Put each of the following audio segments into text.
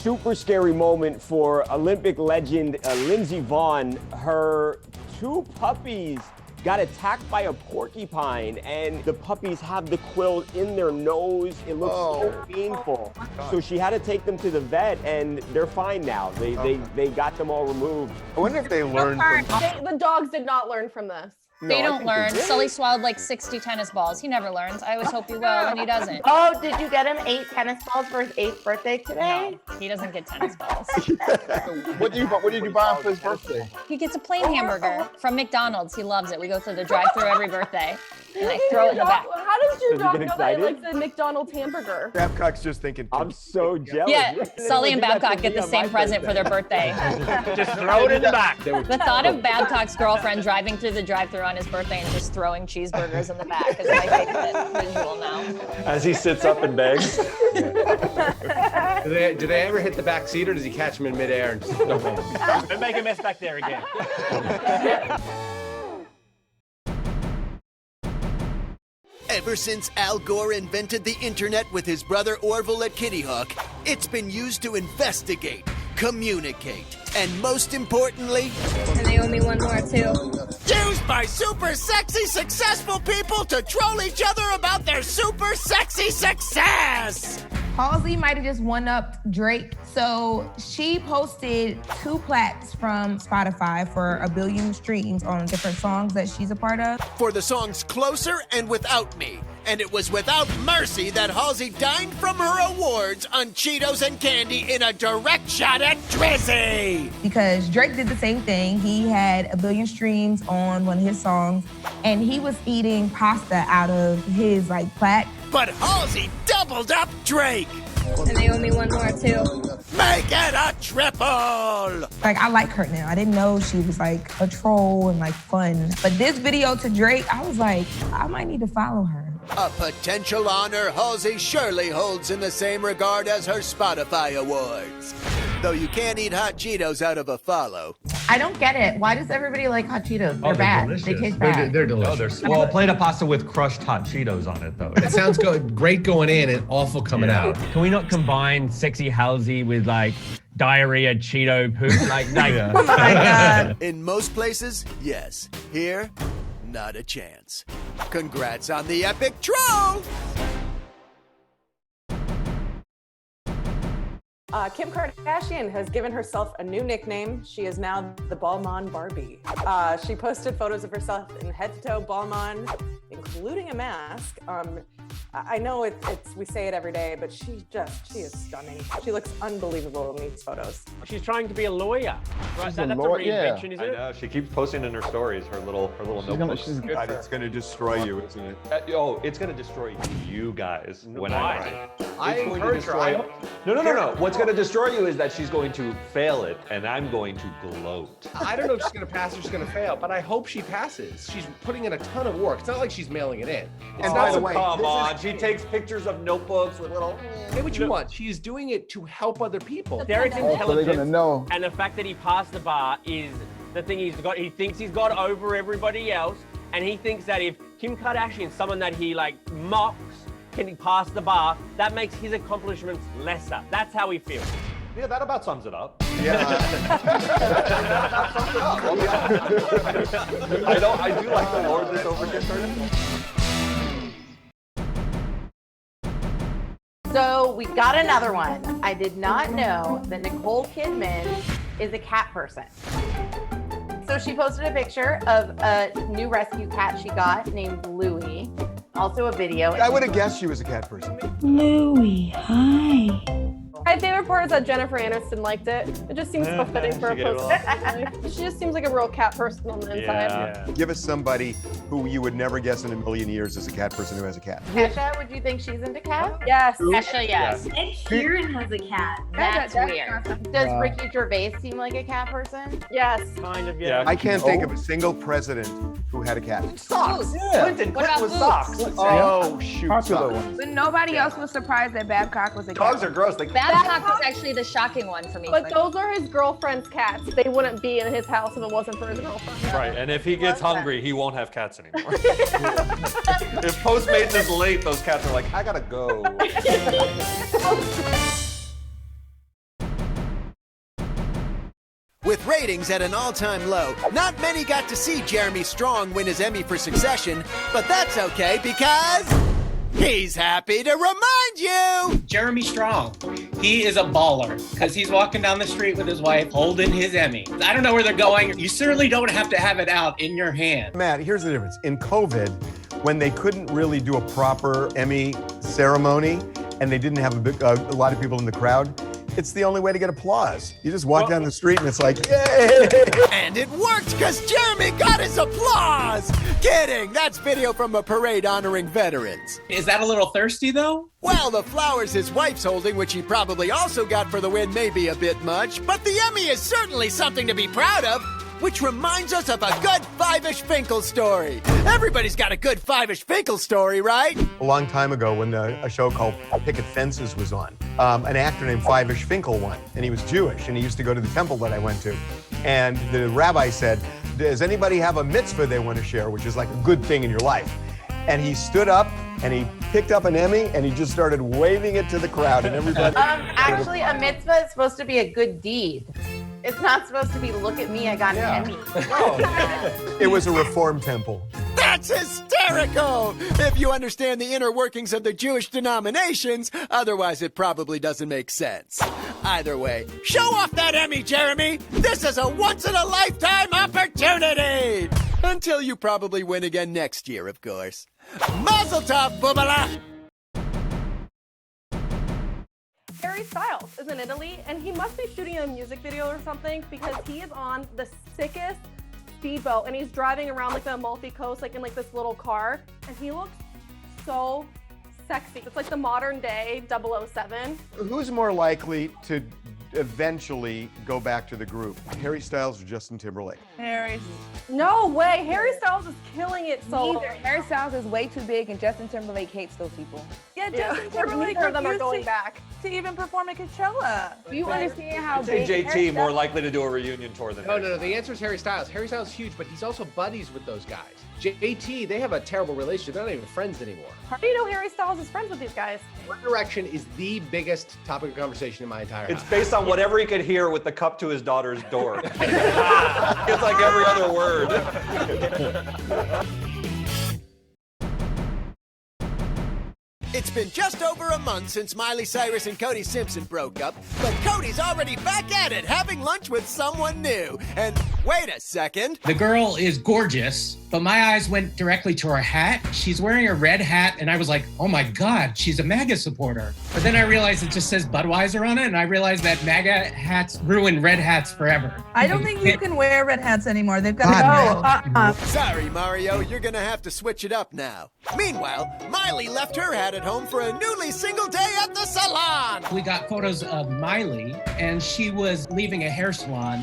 super scary moment for Olympic legend Lindsey Vonn. Her 2 puppies got attacked by a porcupine, and the puppies have the quill in their nose. It looks so painful. So she had to take them to the vet, and they're fine now. They got them all removed. I wonder if they learned from... The dogs did not learn from this. They don't learn. Sully swallowed like 60 tennis balls. He never learns. I always hope he will, and he doesn't. Oh, did you get him 8 tennis balls for his 8th birthday today? No, he doesn't get tennis balls. What did you buy him for his birthday? He gets a plain hamburger from McDonald's. He loves it. We go through the drive-thru every birthday, and I throw it in the back. How does your dog know that he likes the McDonald's hamburger? Babcock's just thinking. I'm so jealous. Yeah, Sully and Babcock get the same present for their birthday. Just throw it in the back. The thought of Babcock's girlfriend driving through the drive-thru on his birthday and just throwing cheeseburgers in the back is my favorite visual now. As he sits up and begs. Do they ever hit the back seat, or does he catch him in midair and just dump him? Don't make a mess back there again. Ever since Al Gore invented the internet with his brother Orville at Kitty Hawk, it's been used to investigate, communicate, and most importantly... And they owe me one more, too. Used by super sexy, successful people to troll each other about their super sexy success! Halsey might have just one-upped Drake. So she posted 2 plaques from Spotify for 1 billion streams on different songs that she's a part of. For the songs Closer and Without Me. And it was without mercy that Halsey dined from her awards on Cheetos and candy in a direct shot at Drizzy. Because Drake did the same thing. He had 1 billion streams on one of his songs, and he was eating pasta out of his plaque. But Halsey doubled up Drake. And they owe me one more, too. Make it a triple! I like her now. I didn't know she was a troll and fun. But this video to Drake, I was like, I might need to follow her. A potential honor Halsey surely holds in the same regard as her Spotify awards. Though you can't eat hot Cheetos out of a follow. I don't get it. Why does everybody like hot Cheetos? They're bad. Delicious. They taste bad. They're delicious. Well, a plate of pasta with crushed hot Cheetos on it, though. It sounds great going in and awful coming out. Can we not combine sexy Halsey with diarrhea Cheeto poop? Oh my God. In most places, yes. Here, not a chance. Congrats on the epic troll! Kim Kardashian has given herself a new nickname. She is now the Balmain Barbie. She posted photos of herself in head-to-toe Balmain, including a mask. I know we say it every day, but she is stunning. She looks unbelievable in these photos. She's trying to be a lawyer. Right? She's That's a a lawyer, reinvention, I isn't it? know, she keeps posting in her stories her little notebooks. God, it's going to destroy you, isn't it? It's going to destroy you guys when I Why? write. I encourage her. No. What's going to destroy you is that she's going to fail it, and I'm going to gloat. I don't know if she's going to pass or she's going to fail, but I hope she passes. She's putting in a ton of work. It's not like she's mailing it in. And by the way, come on, she takes pictures of notebooks with little... Say what you want. She's doing it to help other people. Derek's So they're intelligent, going to know. and the fact that he passed the bar is the thing he's got. He thinks he's got over everybody else, and he thinks that if Kim Kardashian, someone that he mocks, can pass the bar, that makes his accomplishments lesser. That's how he feels. Yeah, that about sums it up. Yeah. I do like the lord this over here. So we got another one. I did not know that Nicole Kidman is a cat person. So she posted a picture of a new rescue cat she got named Louie. Also a video. I would have guessed she was a cat person. Louie, hi. My favorite part is that Jennifer Aniston liked it. It just seems so fitting for a post. She just seems like a real cat person on the inside. Yeah. Give us somebody who you would never guess in a million years is a cat person who has a cat. Kesha, would you think she's into cats? Yes. Kesha, yes. Ed Sheeran has a cat. That's weird. Does Ricky Gervais seem like a cat person? Yes. Kind of, yeah. I can't think of a single president who had a cat. Socks. Yeah. Clinton What about was boots? socks. Oh, shoot. Popular socks. one. But nobody else was surprised that Babcock was a Dogs cat. are gross. Babcock was actually the shocking one for me. But those are his girlfriend's cats. They wouldn't be in his house if it wasn't for his girlfriend. Right, and if he gets hungry, he won't have cats anymore. If Postmates is late, those cats are like, I gotta go. With ratings at an all-time low, not many got to see Jeremy Strong win his Emmy for Succession, but that's okay because he's happy to remind you! Jeremy Strong, he is a baller because he's walking down the street with his wife holding his Emmy. I don't know where they're going. You certainly don't have to have it out in your hand. Matt, here's the difference. In COVID, when they couldn't really do a proper Emmy ceremony and they didn't have a lot of people in the crowd, it's the only way to get applause. You just walk down the street and it's like, yay! And it worked because Jeremy got his applause! Kidding! That's video from a parade honoring veterans. Is that a little thirsty, though? Well, the flowers his wife's holding, which he probably also got for the win, may be a bit much, but the Emmy is certainly something to be proud of. Which reminds us of a good Five-ish Finkel story. Everybody's got a good Five-ish Finkel story, right? A long time ago when a show called Picket Fences was on, an actor named Five-ish Finkel won, and he was Jewish, and he used to go to the temple that I went to. And the rabbi said, does anybody have a mitzvah they want to share, which is like a good thing in your life? And he stood up, and he picked up an Emmy, and he just started waving it to the crowd, and everybody... Actually, a mitzvah is supposed to be a good deed. It's not supposed to be, look at me, I got an Emmy. It was a reform temple. That's hysterical! If you understand the inner workings of the Jewish denominations, otherwise it probably doesn't make sense. Either way, show off that Emmy, Jeremy! This is a once-in-a-lifetime opportunity! Until you probably win again next year, of course. Mazel tov, Bubala! Harry Styles is in Italy, and he must be shooting a music video or something because he is on the sickest speedboat, and he's driving around like the Amalfi Coast, like in like this little car, and he looks so sexy. It's like the modern day 007. Who's more likely to eventually go back to the group, Harry Styles or Justin Timberlake? Harry. No way. Harry Styles is killing it so. Neither. Harry Styles is way too big, and Justin Timberlake hates those people. Yeah, Justin Timberlake Neither of them are refused going back to even perform at Coachella. Do you understand how I'd say big JT more likely to do a reunion tour than No. The answer is Harry Styles. Harry Styles is huge, but he's also buddies with those guys. JT, they have a terrible relationship. They're not even friends anymore. How do you know Harry Styles is friends with these guys? One Direction is the biggest topic of conversation in my entire It's house. based on whatever he could hear with the cup to his daughter's door. It's like every other word. It's been just over a month since Miley Cyrus and Cody Simpson broke up, but Cody's already back at it, having lunch with someone new. And wait a second. The girl is gorgeous, but my eyes went directly to her hat. She's wearing a red hat, and I was like, oh my God, she's a MAGA supporter. But then I realized it just says Budweiser on it, and I realized that MAGA hats ruin red hats forever. I don't think you can wear red hats anymore. They've got to go. Sorry, Mario, you're gonna have to switch it up now. Meanwhile, Miley left her hat at home for a newly single day at the salon. We got photos of Miley, and she was leaving a hair salon.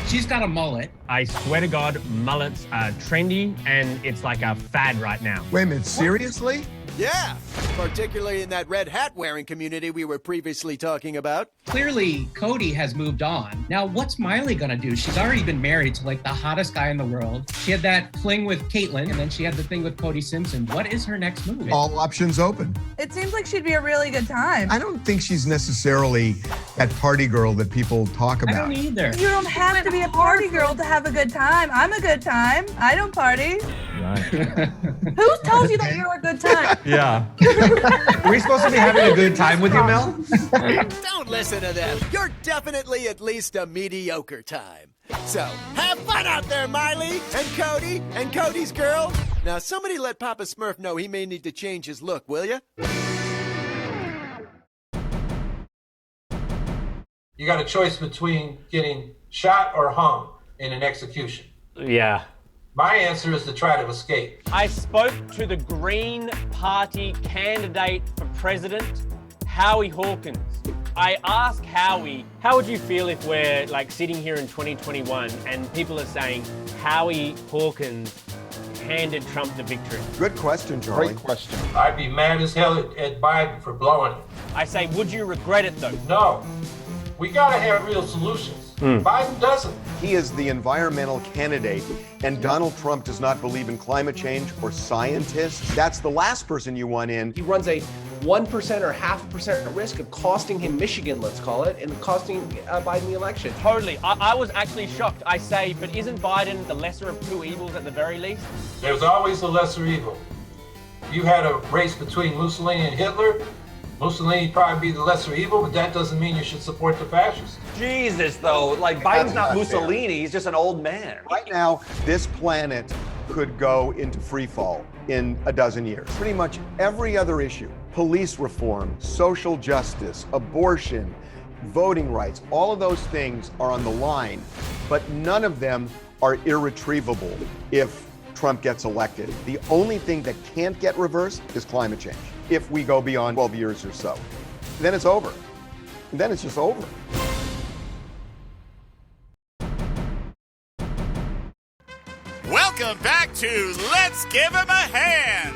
She's got a mullet. I swear to God, mullets are trendy, and it's like a fad right now. Wait a minute, seriously? Yeah, particularly in that red hat wearing community we were previously talking about. Clearly, Cody has moved on. Now, what's Miley gonna do? She's already been married to like the hottest guy in the world. She had that fling with Caitlyn, and then she had the thing with Cody Simpson. What is her next move? All options open. It seems like she'd be a really good time. I don't think she's necessarily that party girl that people talk about. I don't either. You don't have to be a party girl to have a good time. I'm a good time. I don't party. Right. Who tells you that you're a good time? Yeah. Are we supposed to be having a good time with you, Mel? Don't listen to them. You're definitely at least a mediocre time. So, have fun out there, Miley and Cody's girl. Now, somebody let Papa Smurf know he may need to change his look, will ya? You got a choice between getting shot or hung in an execution. Yeah. My answer is to try to escape. I spoke to the Green Party candidate for president, Howie Hawkins. I asked Howie, how would you feel if we're like sitting here in 2021 and people are saying Howie Hawkins handed Trump the victory? Good question, Charlie. Great question. I'd be mad as hell at Biden for blowing it. I say, would you regret it though? No. We gotta have real solutions. Biden doesn't. He is the environmental candidate, and Donald Trump does not believe in climate change or scientists. That's the last person you want in. He runs a 1% or 0.5% risk of costing him Michigan, let's call it, and costing Biden the election. Totally. I was actually shocked, I say, but isn't Biden the lesser of two evils at the very least? There's always a lesser evil. If you had a race between Mussolini and Hitler, Mussolini would probably be the lesser evil, but that doesn't mean you should support the fascists. Jesus, though, like Biden's not Mussolini, he's just an old man. Right now, this planet could go into free fall in a dozen years. Pretty much every other issue, police reform, social justice, abortion, voting rights, all of those things are on the line, but none of them are irretrievable if Trump gets elected. The only thing that can't get reversed is climate change. If we go beyond 12 years or so, then it's over. Then it's just over. Welcome back to Let's Give Him a Hand,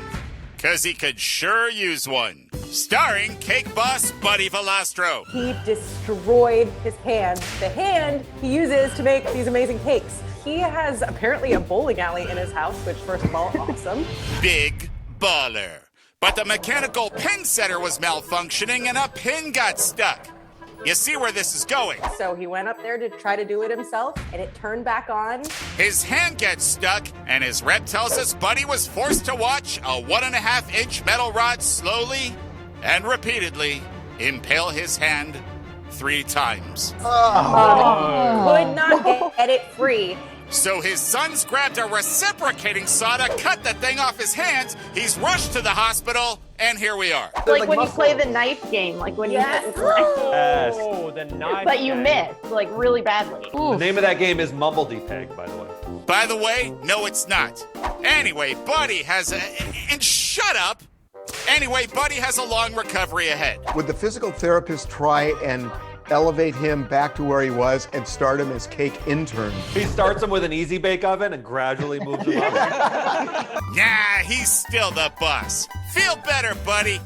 because he could sure use one. Starring cake boss Buddy Valastro. He destroyed his hand, the hand he uses to make these amazing cakes. He has apparently a bowling alley in his house, which, first of all, awesome. Big baller. But the mechanical pin setter was malfunctioning and a pin got stuck. You see where this is going. So he went up there to try to do it himself, and it turned back on. His hand gets stuck, and his rep tells us Buddy was forced to watch a 1.5-inch metal rod slowly and repeatedly impale his hand 3 times. Could not get it free. So his sons grabbed a reciprocating saw to cut the thing off his hands. He's rushed to the hospital, and here we are. Like when you play the knife game, like when you Yes, the knife but you game. miss, like really badly. The name of that game is Mumbledy Peg, by the way. By the way, no, it's not. Anyway, Buddy has a... And shut up! Anyway, Buddy has a long recovery ahead. Would the physical therapist try and elevate him back to where he was and start him as cake intern? He starts him with an easy bake oven and gradually moves him up. Nah, he's still the boss. Feel better, Buddy.